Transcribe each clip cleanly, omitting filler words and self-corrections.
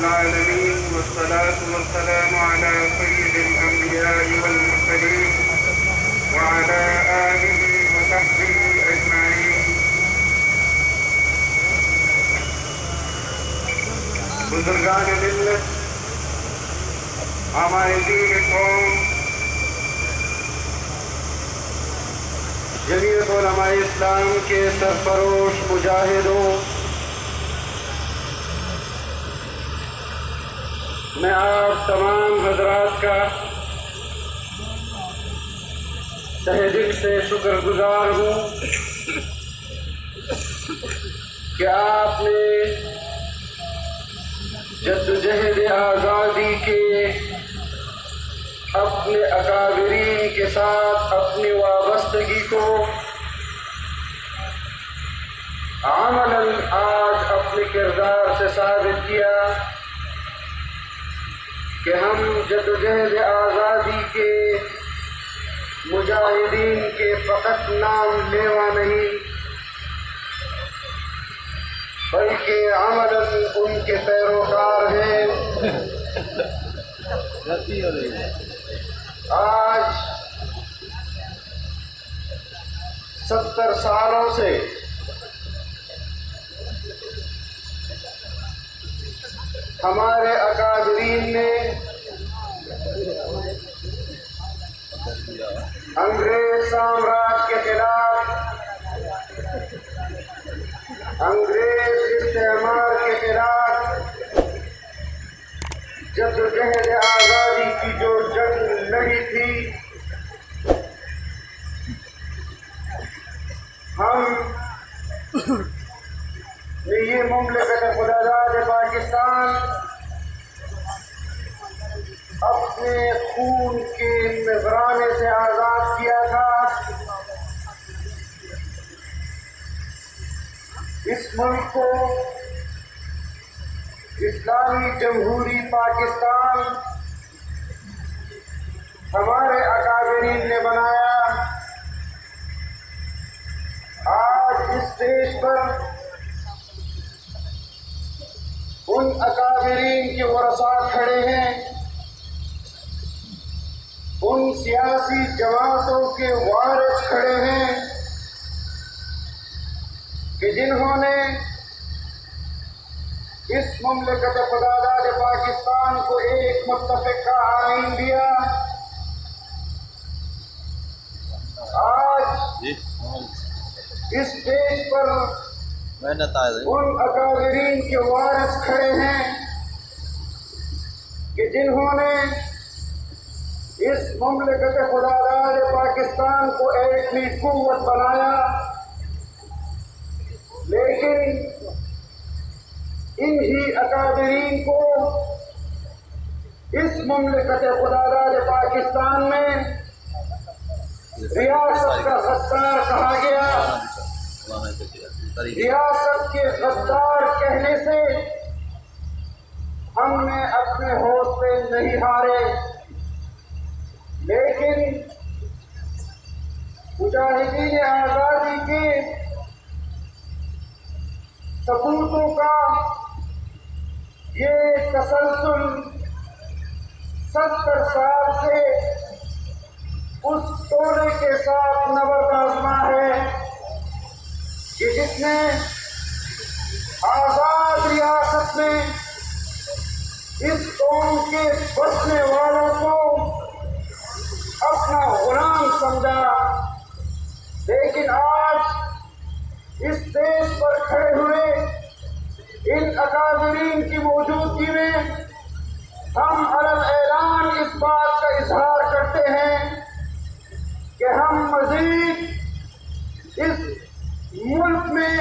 العالمين والصلاة والسلام على سيد الأنبياء والمرسلين وعلى آله وصحبه أجمعين. بزرگان ملت، ہمارے دین قوم، جمعیت علماء اسلام کے سرفروش مجاہدوں، میں آپ تمام حضرات کا تہہ دل سے شکر گزار ہوں کہ آپ نے جدوجہد آزادی کے اپنے اکابرین کے ساتھ اپنی وابستگی کو عملاً آج اپنے کردار سے ثابت کیا کہ ہم جدوجہد آزادی کے مجاہدین کے فقط نام لیوا نہیں بلکہ عملاً ان کے پیروکار ہیں. آج 70 سالوں سے ہمارے اکابرین نے انگریز سامراج کے خلاف، انگریز استعمار کے خلاف جدوجہد آزادی کی جو جنگ لڑی تھی، ہم نے یہ مملکت خداداد پاکستان اپنے خون کے نذرانے سے آزاد کیا تھا. اس ملک کو اسلامی جمہوری پاکستان ہمارے اکابرین نے بنایا. آج اس اسٹیج پر ان اکابرین کے ورثاء کھڑے ہیں، ان سیاسی جماعتوں کے وارث کھڑے ہیں کہ جنہوں نے اس مملکت خداداد پاکستان کو ایک متفقہ آئین دیا. آج اس دیش پر ان اکابرین کے وارث کھڑے ہیں کہ جنہوں نے اس مملکت خداداد پاکستان کو ایٹمی قوت بنایا، لیکن انہی اکابرین کو اس مملکت خداداد پاکستان میں ریاست کا غدار کہا گیا. ریاست کے غدار کہنے سے ہم نے اپنے حوصلے نہیں ہارے، لیکن مجاہدین آزادی کے ثبوتوں کا یہ تسلسل 70 سال سے اس ٹولے کے ساتھ نبرد آزما ہے کہ جس نے آزاد ریاست میں اس قوم کے بسنے والوں کو اپنا غلام سمجھا. لیکن آج اس دیش پر کھڑے ہوئے ان اکابرین کی موجودگی میں ہم علل اعلان اس بات کا اظہار کرتے ہیں کہ ہم مزید اس ملک میں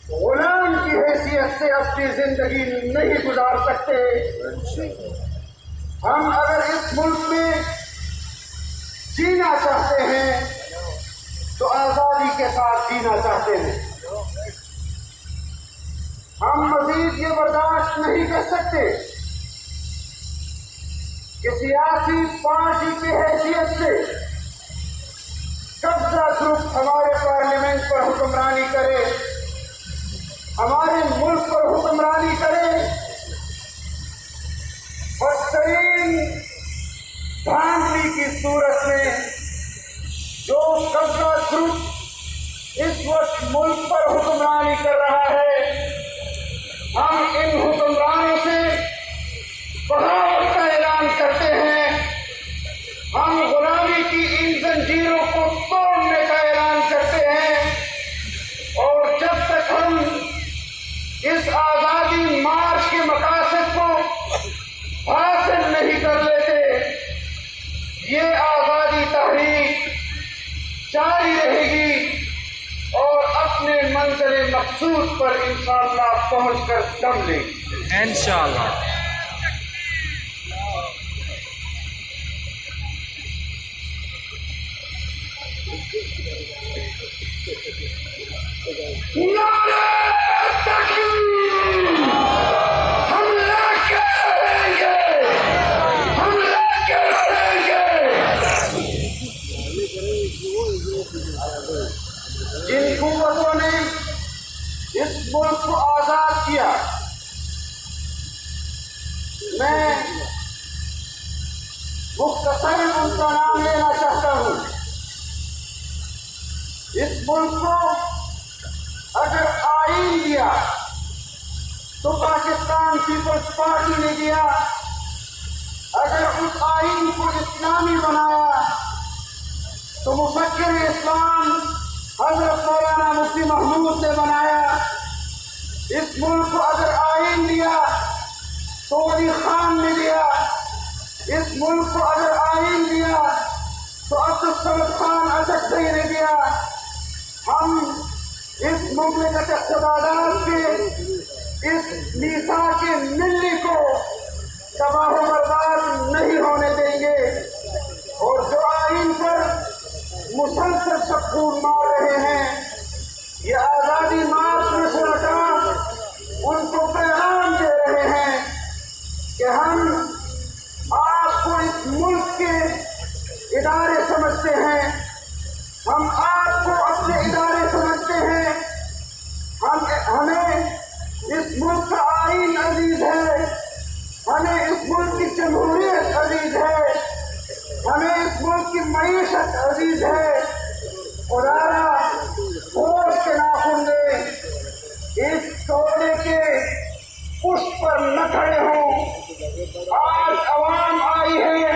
غلام کی حیثیت سے اپنی زندگی نہیں گزار سکتے. ہم اگر اس ملک میں جینا چاہتے ہیں تو آزادی کے ساتھ جینا چاہتے ہیں. ہم مزید یہ برداشت نہیں کر سکتے کہ سیاسی پارٹی کی حیثیت سے قبضہ گروپ ہمارے پارلیمنٹ پر حکمرانی کرے، ہمارے ملک پر حکمرانی کرے پر حکمرانی کر رہا ہے، ہم ان حکمرانوں سے بغاوت کا اعلان کرتے ہیں، ہم غلامی کی ان زنجیروں کو توڑنے کا اعلان کرتے ہیں، اور جب تک ہم اس آزادی مارچ کے مقاصد کو حاصل نہیں کر لیتے، یہ آزادی تحریک جاری رہے گی اور اپنے منزل مقصود پر انشاءاللہ پہنچ کر دم لے گی انشاءاللہ۔ نعرہ تکبیر! ہم لے کے رہیں گے، ہم لے کے رہیں گے۔ جن قوتوں نے اس ملک کو آزاد کیا، میں مختصر ان کا نام لینا چاہتا ہوں۔ اس ملک کو اگر آئین دیا تو پاکستان پیپلز پارٹی نے دیا، اگر اس آئین کو اسلامی بنایا تو مفکر اسلام حضرت مولانا مفتی محمود نے بنایا، اس ملک کو اگر آئین دیا تو ولی خان نے دیا، اس ملک کو اگر آئین دیا تو عبدالصمد خان ازدی نے دیا۔ ہم اس مملکت اقتدارات کے اس میثاق ملی کو تباہ و برباد نہیں ہونے دیں گے، اور جو آئین پر مسلسل سکون مار رہے ہیں، یہ آزادی مارچ میں شرکا ان کو پیغام دے رہے ہیں کہ ہم آپ کو اس ملک کے ادارے سمجھتے ہیں، ہم آپ کو اپنے ادارے سمجھتے ہیں، ہمیں اس ملک کا آئین عزیز ہے، ہمیں اس ملک کی جمہوریت عزیز ہے، ہمیں اس ملک کی معیشت عزیز ہے۔ خدایا ہوش کے ناخن دے اس سودے کے پشت پر نہ کھڑے ہوں۔ آج عوام آئی ہے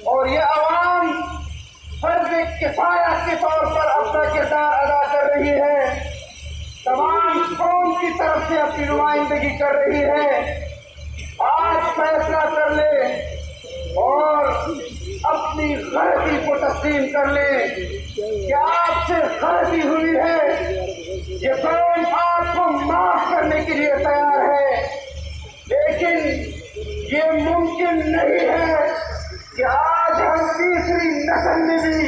اور یہ عوام فرض کفایہ کے طور پر اپنا کردار ادا کر رہی ہے، تمام قوم کی طرف سے اپنی نمائندگی کر رہی ہے۔ آج فیصلہ کر لے اور اپنی غلطی کو تسلیم کر لے کہ آپ سے غلطی ہوئی ہے، یہ قوم آپ کو معاف کرنے کے لیے تیار ہے، لیکن یہ ممکن نہیں ہے کہ آج ہم تیسری نسل میں بھی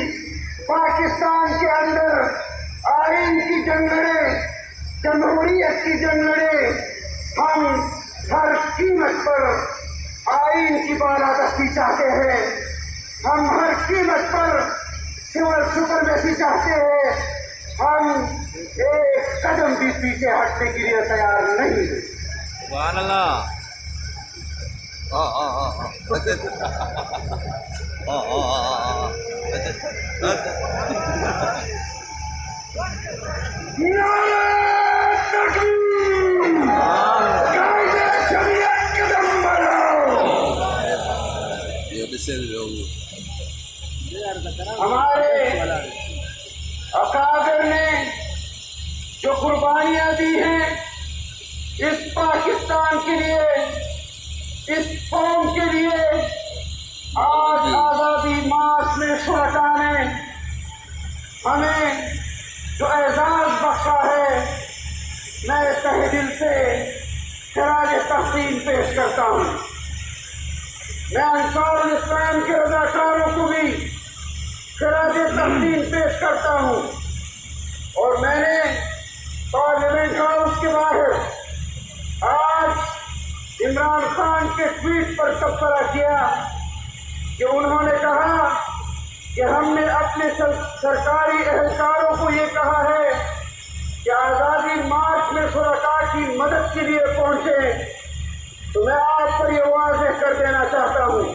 پاکستان کے اندر آئین کی جنگ لڑیں، جمہوریت کی جنگ لڑیں۔ ہم ہر قیمت پر آئین کی بالادستی چاہتے ہیں، ہم ہر قیمت پر سول سپرمیسی چاہتے ہیں، ہم ایک قدم بھی پیچھے ہٹنے کے لیے تیار نہیں ہیں۔ سبحان اللہ۔ نعرہ تکبیر! قائد شریعت قدم بڑھاؤ! ہمارے اکابر نے جو قربانیاں دی ہیں اس پاکستان کے لیے، اس قوم کے لیے، آج آزادی مارچ میں شرکا نے ہمیں جو اعزاز بخشا ہے، میں تہہ دل سے خراج تحسین پیش کرتا ہوں۔ میں انصار الاسلام کے رضاکاروں کو بھی خراج تحسین پیش کرتا ہوں، اور میں نے پارلیمنٹ ہاؤس کے باہر آج عمران خان کے ٹویٹ پر تبصرہ کیا کہ انہوں نے کہا کہ ہم نے اپنے سرکاری اہلکاروں کو یہ کہا ہے کہ آزادی مارچ میں شرکاء کی مدد کے لیے پہنچے، تو میں آپ پر یہ واضح کر دینا چاہتا ہوں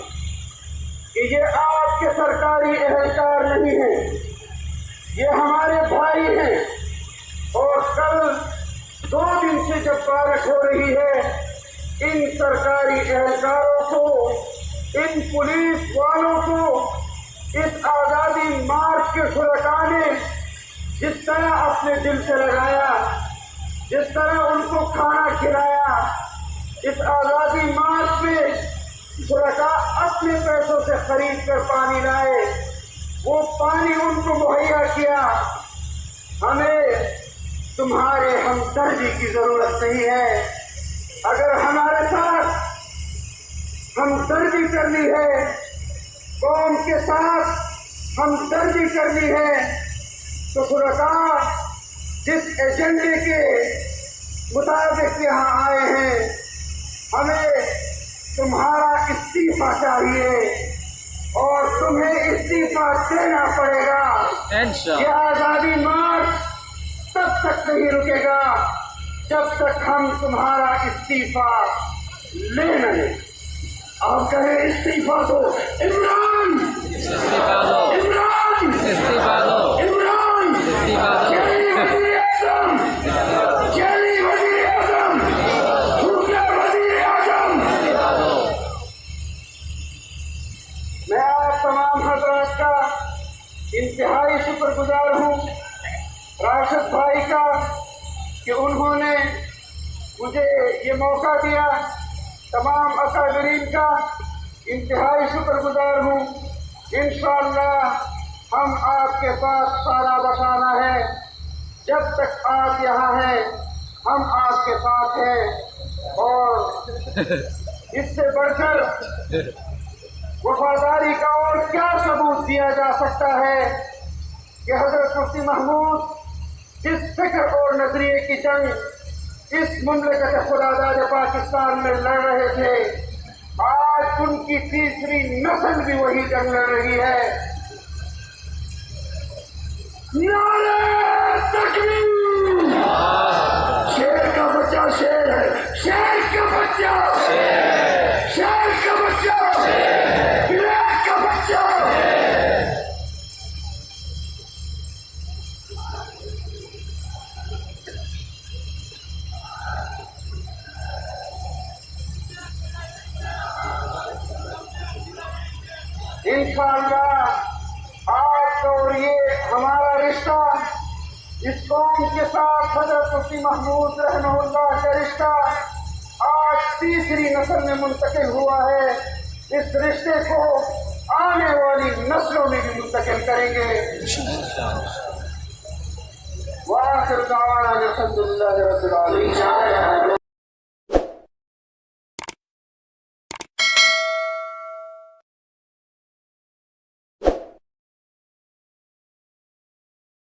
کہ یہ آپ کے سرکاری اہلکار نہیں ہیں، یہ ہمارے بھائی ہیں، اور جب بارش ہو رہی ہے ان سرکاری اہلکاروں کو، ان پولیس والوں کو، اس آزادی مارچ کے شرکاء نے جس طرح اپنے دل سے لگایا، جس طرح ان کو کھانا کھلایا، اس آزادی مارچ میں شرکاء اپنے پیسوں سے خرید کر پانی لائے، وہ پانی ان کو مہیا کیا۔ ہمیں تمہارے ہمدردی کی ضرورت نہیں ہے۔ اگر ہمارے ساتھ ہمدردی کرنی ہے، قوم کے ساتھ ہمدردی کرنی ہے، تو شرکاء جس ایجنڈے کے مطابق یہاں آئے ہیں، ہمیں تمہارا استعفیٰ چاہیے اور تمہیں استعفیٰ دینا پڑے گا۔ یہ آزادی مارچ تب تک نہیں رکے گا جب تک ہم تمہارا استعفیٰ لے نہ لیں۔ آپ کہیں استعفیٰ دو، عمران استعفیٰ دو، عمران استعفیٰ دو، عمران استعفیٰ دو، چلی وزیر اعظم، چلی وزیر اعظم، جھوٹے وزیر اعظم۔ میں آپ تمام حضرات کا انتہائی شکر گزار ہوں، راشد بھائی کا، کہ انہوں نے مجھے یہ موقع دیا۔ تمام اکابرین کا انتہائی شکر گزار ہوں۔ انشاءاللہ ہم آپ کے ساتھ سارا بتانا ہے، جب تک آپ یہاں ہیں ہم آپ کے ساتھ ہیں، اور اس سے بڑھ کر وفاداری کا اور کیا ثبوت دیا جا سکتا ہے کہ حضرت مفتی محمود جس فکر اور نظریے کی جنگ اس مملکت خداداد پاکستان میں لڑ رہے تھے، آج ان کی تیسری نسل بھی وہی جنگ لڑ رہی ہے۔ نعرہ تکبیر! شیر کا بچہ شیر ہے، شیر کا بچہ شیر کا بچہ، بلیک کا بچہ۔ انشاءاللہ آپ اور یہ ہمارا رشتہ، اس قوم کے ساتھ حضرت مفتی محمود رحمہ اللہ کا رشتہ آج تیسری نسل میں منتقل ہوا ہے۔ اس رشتے کو آنے والی نسلوں میں بھی منتقل کریں گے۔ وآخر دعوانا الحمد للہ رب العالمین۔